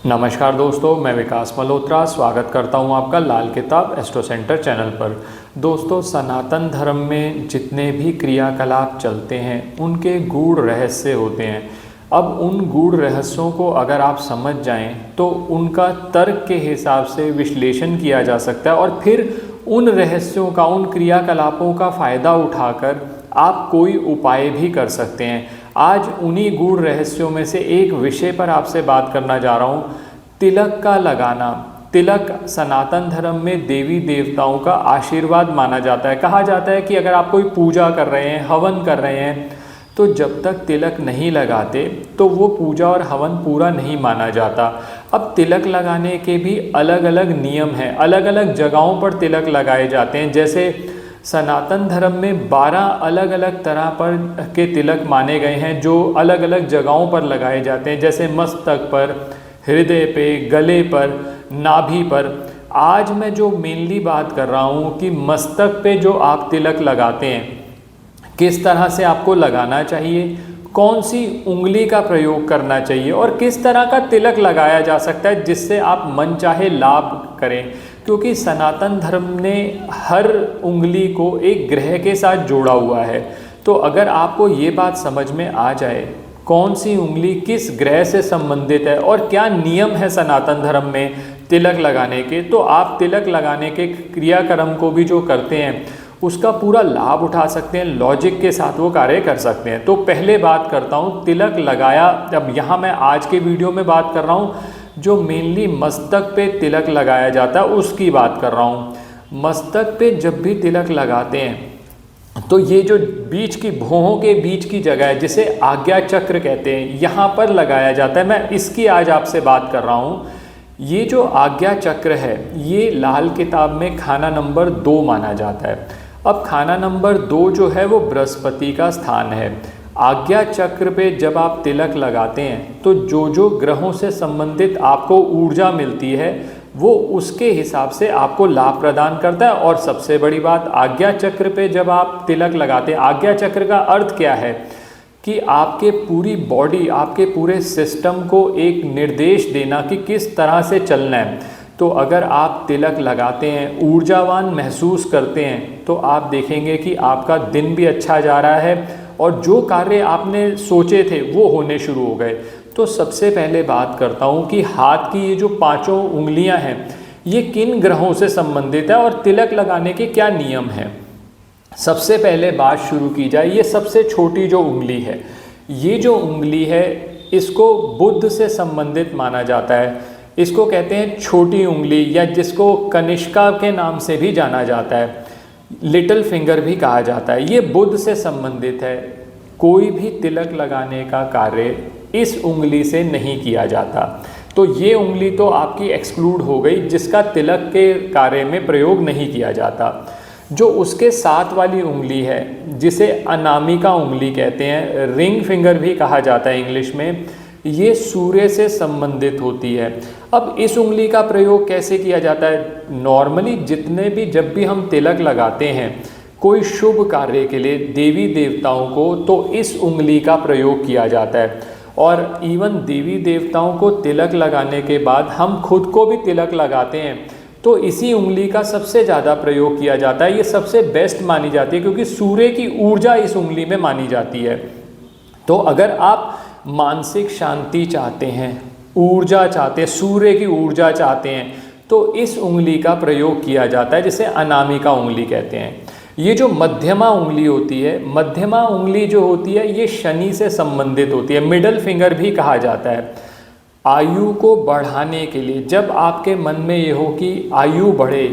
नमस्कार दोस्तों, मैं विकास मल्होत्रा स्वागत करता हूं आपका लाल किताब एस्ट्रो सेंटर चैनल पर। दोस्तों, सनातन धर्म में जितने भी क्रियाकलाप चलते हैं उनके गूढ़ रहस्य होते हैं। अब उन गूढ़ रहस्यों को अगर आप समझ जाएं तो उनका तर्क के हिसाब से विश्लेषण किया जा सकता है और फिर उन रहस्यों का, उन क्रियाकलापों का फ़ायदा उठाकर आप कोई उपाय भी कर सकते हैं। आज उन्हीं गूढ़ रहस्यों में से एक विषय पर आपसे बात करना जा रहा हूँ, तिलक का लगाना। तिलक सनातन धर्म में देवी देवताओं का आशीर्वाद माना जाता है। कहा जाता है कि अगर आप कोई पूजा कर रहे हैं, हवन कर रहे हैं, तो जब तक तिलक नहीं लगाते तो वो पूजा और हवन पूरा नहीं माना जाता। अब तिलक लगाने के भी अलग अलग नियम हैं, अलग अलग जगहों पर तिलक लगाए जाते हैं। जैसे सनातन धर्म में 12 अलग अलग तरह पर के तिलक माने गए हैं जो अलग अलग जगहों पर लगाए जाते हैं, जैसे मस्तक पर, हृदय पे, गले पर, नाभि पर। आज मैं जो मेनली बात कर रहा हूँ कि मस्तक पे जो आप तिलक लगाते हैं, किस तरह से आपको लगाना चाहिए, कौन सी उंगली का प्रयोग करना चाहिए और किस तरह का तिलक लगाया जा सकता है जिससे आप मनचाहे लाभ करें। क्योंकि सनातन धर्म ने हर उंगली को एक ग्रह के साथ जोड़ा हुआ है। तो अगर आपको ये बात समझ में आ जाए कौन सी उंगली किस ग्रह से संबंधित है और क्या नियम है सनातन धर्म में तिलक लगाने के, तो आप तिलक लगाने के क्रियाक्रम को भी जो करते हैं उसका पूरा लाभ उठा सकते हैं, लॉजिक के साथ वो कार्य कर सकते हैं। तो पहले बात करता हूँ तिलक लगाया। अब यहाँ मैं आज के वीडियो में बात कर रहा हूँ जो मेनली मस्तक पे तिलक लगाया जाता है उसकी बात कर रहा हूँ। मस्तक पे जब भी तिलक लगाते हैं तो ये जो बीच की भौहों के बीच की जगह है जिसे आज्ञा चक्र कहते हैं, यहाँ पर लगाया जाता है। मैं इसकी आज आपसे बात कर रहा हूँ। ये जो आज्ञा चक्र है ये लाल किताब में खाना नंबर 2 माना जाता है। अब खाना नंबर 2 जो है वो बृहस्पति का स्थान है। आज्ञा चक्र पे जब आप तिलक लगाते हैं तो जो जो ग्रहों से संबंधित आपको ऊर्जा मिलती है वो उसके हिसाब से आपको लाभ प्रदान करता है। और सबसे बड़ी बात, आज्ञा चक्र पे जब आप तिलक लगाते हैं, आज्ञा चक्र का अर्थ क्या है कि आपके पूरी बॉडी, आपके पूरे सिस्टम को एक निर्देश देना कि किस तरह से चलना है। तो अगर आप तिलक लगाते हैं, ऊर्जावान महसूस करते हैं, तो आप देखेंगे कि आपका दिन भी अच्छा जा रहा है और जो कार्य आपने सोचे थे वो होने शुरू हो गए। तो सबसे पहले बात करता हूँ कि हाथ की ये जो 5 उंगलियाँ हैं ये किन ग्रहों से संबंधित है और तिलक लगाने के क्या नियम हैं। सबसे पहले बात शुरू की जाए, ये सबसे छोटी जो उंगली है, ये जो उंगली है इसको बुध से संबंधित माना जाता है। इसको कहते हैं छोटी उंगली या जिसको कनिष्का के नाम से भी जाना जाता है, लिटिल फिंगर भी कहा जाता है। ये बुध से संबंधित है। कोई भी तिलक लगाने का कार्य इस उंगली से नहीं किया जाता। तो ये उंगली तो आपकी एक्सक्लूड हो गई जिसका तिलक के कार्य में प्रयोग नहीं किया जाता। जो उसके साथ वाली उंगली है जिसे अनामिका उंगली कहते हैं, रिंग फिंगर भी कहा जाता है इंग्लिश में, ये सूर्य से संबंधित होती है। अब इस उंगली का प्रयोग कैसे किया जाता है? नॉर्मली जितने भी जब भी हम तिलक लगाते हैं कोई शुभ कार्य के लिए देवी देवताओं को, तो इस उंगली का प्रयोग किया जाता है। और इवन देवी देवताओं को तिलक लगाने के बाद हम खुद को भी तिलक लगाते हैं तो इसी उंगली का सबसे ज़्यादा प्रयोग किया जाता है। ये सबसे बेस्ट मानी जाती है क्योंकि सूर्य की ऊर्जा इस उंगली में मानी जाती है। तो अगर आप मानसिक शांति चाहते हैं, ऊर्जा चाहते हैं, सूर्य की ऊर्जा चाहते हैं, तो इस उंगली का प्रयोग किया जाता है जिसे अनामिका उंगली कहते हैं। ये जो मध्यमा उंगली होती है, मध्यमा उंगली जो होती है ये शनि से संबंधित होती है, मिडल फिंगर भी कहा जाता है। आयु को बढ़ाने के लिए, जब आपके मन में ये हो कि आयु बढ़े,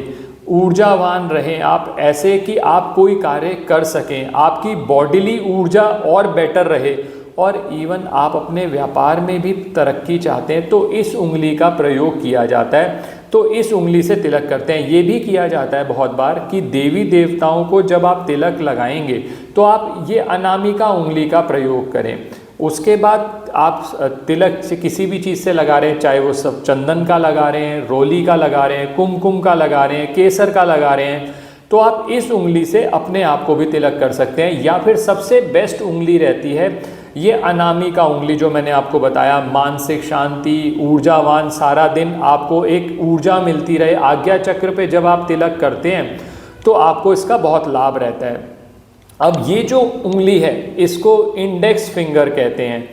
ऊर्जावान रहें आप, ऐसे कि आप कोई कार्य कर सकें, आपकी बॉडीली ऊर्जा और बेटर रहे और इवन आप अपने व्यापार में भी तरक्की चाहते हैं, तो इस उंगली का प्रयोग किया जाता है। तो इस उंगली से तिलक करते हैं। ये भी किया जाता है बहुत बार कि देवी देवताओं को जब आप तिलक लगाएंगे तो आप ये अनामिका उंगली का प्रयोग करें। उसके बाद आप तिलक से किसी भी चीज़ से लगा रहे हैं, चाहे वो सब चंदन का लगा रहे हैं, रोली का लगा रहे हैं, कुमकुम का लगा रहे हैं, केसर का लगा रहे हैं, तो आप इस उंगली से अपने आप को भी तिलक कर सकते हैं। या फिर सबसे बेस्ट उंगली रहती है ये अनामिका उंगली जो मैंने आपको बताया, मानसिक शांति, ऊर्जावान, सारा दिन आपको एक ऊर्जा मिलती रहे, आज्ञा चक्र पे जब आप तिलक करते हैं तो आपको इसका बहुत लाभ रहता है। अब ये जो उंगली है इसको इंडेक्स फिंगर कहते हैं,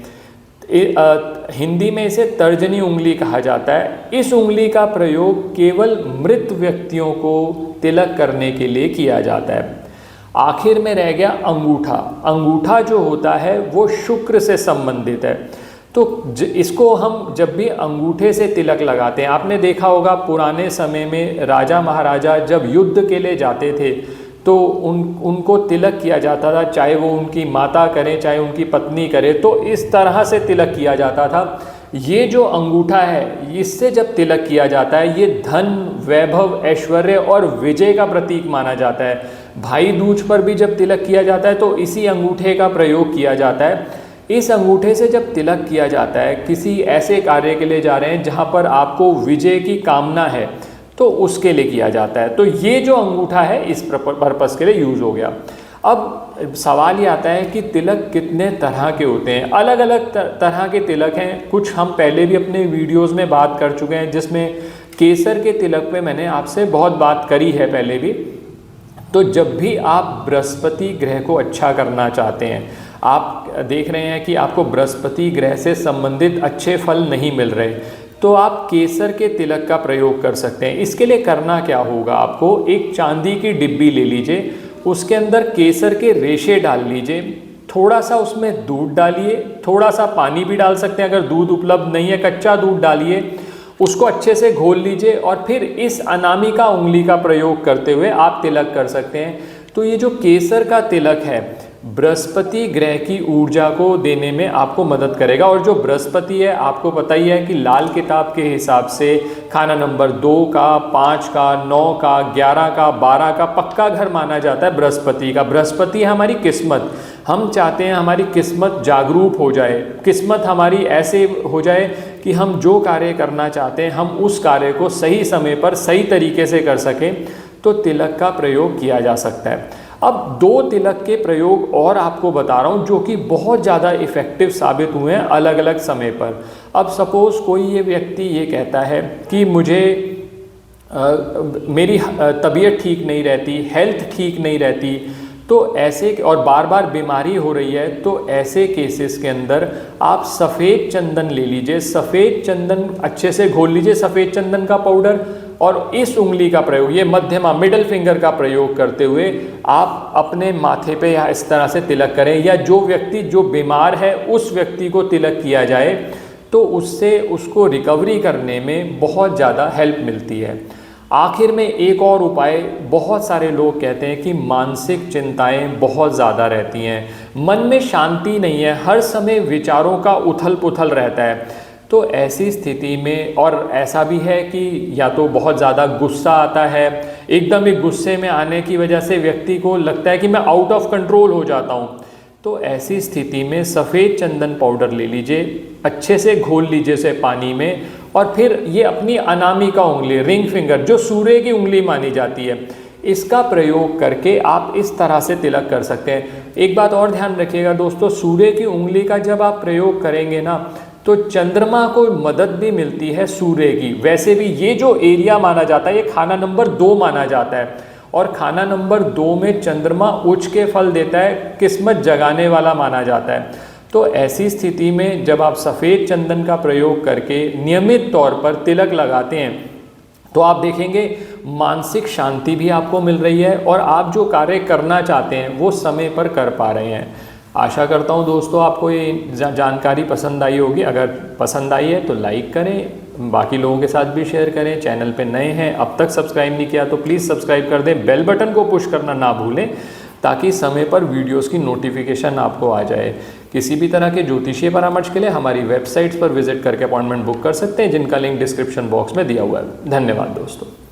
हिंदी में इसे तर्जनी उंगली कहा जाता है। इस उंगली का प्रयोग केवल मृत व्यक्तियों को तिलक करने के लिए किया जाता है। आखिर में रह गया अंगूठा। अंगूठा जो होता है वो शुक्र से संबंधित है, तो इसको हम जब भी अंगूठे से तिलक लगाते हैं, आपने देखा होगा पुराने समय में राजा महाराजा जब युद्ध के लिए जाते थे तो उनको तिलक किया जाता था, चाहे वो उनकी माता करें चाहे उनकी पत्नी करे, तो इस तरह से तिलक किया जाता था। ये जो अंगूठा है इससे जब तिलक किया जाता है ये धन, वैभव, ऐश्वर्य और विजय का प्रतीक माना जाता है। भाई दूज पर भी जब तिलक किया जाता है तो इसी अंगूठे का प्रयोग किया जाता है। इस अंगूठे से जब तिलक किया जाता है, किसी ऐसे कार्य के लिए जा रहे हैं जहाँ पर आपको विजय की कामना है, तो उसके लिए किया जाता है। तो ये जो अंगूठा है इस पर्पस के लिए यूज़ हो गया। अब सवाल ये आता है कि तिलक कितने तरह के होते हैं। अलग अलग तरह के तिलक हैं, कुछ हम पहले भी अपने वीडियोस में बात कर चुके हैं, जिसमें केसर के तिलक पे मैंने आपसे बहुत बात करी है पहले भी। तो जब भी आप बृहस्पति ग्रह को अच्छा करना चाहते हैं, आप देख रहे हैं कि आपको बृहस्पति ग्रह से संबंधित अच्छे फल नहीं मिल रहे, तो आप केसर के तिलक का प्रयोग कर सकते हैं। इसके लिए करना क्या होगा, आपको एक चांदी की डिब्बी ले लीजिए, उसके अंदर केसर के रेशे डाल लीजिए, थोड़ा सा उसमें दूध डालिए, थोड़ा सा पानी भी डाल सकते हैं अगर दूध उपलब्ध नहीं है, कच्चा दूध डालिए, उसको अच्छे से घोल लीजिए और फिर इस अनामिका उंगली का प्रयोग करते हुए आप तिलक कर सकते हैं। तो ये जो केसर का तिलक है बृहस्पति ग्रह की ऊर्जा को देने में आपको मदद करेगा। और जो बृहस्पति है आपको पता ही है कि लाल किताब के हिसाब से खाना नंबर 2 का, 5 का, 9 का, 11 का, 12 का पक्का घर माना जाता है बृहस्पति का। बृहस्पति है हमारी किस्मत। हम चाहते हैं हमारी किस्मत जागरूक हो जाए, किस्मत हमारी ऐसे हो जाए कि हम जो कार्य करना चाहते हैं हम उस कार्य को सही समय पर सही तरीके से कर सकें, तो तिलक का प्रयोग किया जा सकता है। अब 2 तिलक के प्रयोग और आपको बता रहा हूँ जो कि बहुत ज़्यादा इफ़ेक्टिव साबित हुए हैं अलग अलग समय पर। अब सपोज़ कोई ये व्यक्ति ये कहता है कि मुझे मेरी तबीयत ठीक नहीं रहती, हेल्थ ठीक नहीं रहती, तो ऐसे और बार बार बीमारी हो रही है, तो ऐसे केसेस के अंदर आप सफ़ेद चंदन ले लीजिए, सफ़ेद चंदन अच्छे से घोल लीजिए, सफ़ेद चंदन का पाउडर, और इस उंगली का प्रयोग, ये मध्यमा मिडल फिंगर का प्रयोग करते हुए आप अपने माथे पे या इस तरह से तिलक करें, या जो व्यक्ति जो बीमार है उस व्यक्ति को तिलक किया जाए, तो उससे उसको रिकवरी करने में बहुत ज़्यादा हेल्प मिलती है। आखिर में एक और उपाय, बहुत सारे लोग कहते हैं कि मानसिक चिंताएं बहुत ज़्यादा रहती हैं, मन में शांति नहीं है, हर समय विचारों का उथल पुथल रहता है। तो ऐसी स्थिति में, और ऐसा भी है कि या तो बहुत ज़्यादा गुस्सा आता है, एकदम ही गुस्से में आने की वजह से व्यक्ति को लगता है कि मैं आउट ऑफ कंट्रोल हो जाता हूँ, तो ऐसी स्थिति में सफ़ेद चंदन पाउडर ले लीजिए, अच्छे से घोल लीजिए उसे पानी में, और फिर ये अपनी अनामिका उंगली, रिंग फिंगर, जो सूर्य की उंगली मानी जाती है, इसका प्रयोग करके आप इस तरह से तिलक कर सकते हैं। एक बात और ध्यान रखिएगा दोस्तों, सूर्य की उंगली का जब आप प्रयोग करेंगे ना, तो चंद्रमा को मदद भी मिलती है सूर्य की। वैसे भी ये जो एरिया माना जाता है ये खाना नंबर 2 माना जाता है, और खाना नंबर 2 में चंद्रमा उच्च के फल देता है, किस्मत जगाने वाला माना जाता है। तो ऐसी स्थिति में जब आप सफ़ेद चंदन का प्रयोग करके नियमित तौर पर तिलक लगाते हैं, तो आप देखेंगे मानसिक शांति भी आपको मिल रही है और आप जो कार्य करना चाहते हैं वो समय पर कर पा रहे हैं। आशा करता हूँ दोस्तों आपको ये जानकारी पसंद आई होगी। अगर पसंद आई है तो लाइक करें, बाकी लोगों के साथ भी शेयर करें। चैनल पे नए हैं, अब तक सब्सक्राइब नहीं किया तो प्लीज़ सब्सक्राइब कर दें, बेल बटन को पुश करना ना भूलें, ताकि समय पर वीडियोस की नोटिफिकेशन आपको आ जाए। किसी भी तरह के ज्योतिषीय परामर्श के लिए हमारी वेबसाइट्स पर विजिट करके अपॉइंटमेंट बुक कर सकते हैं, जिनका लिंक डिस्क्रिप्शन बॉक्स में दिया हुआ है। धन्यवाद दोस्तों।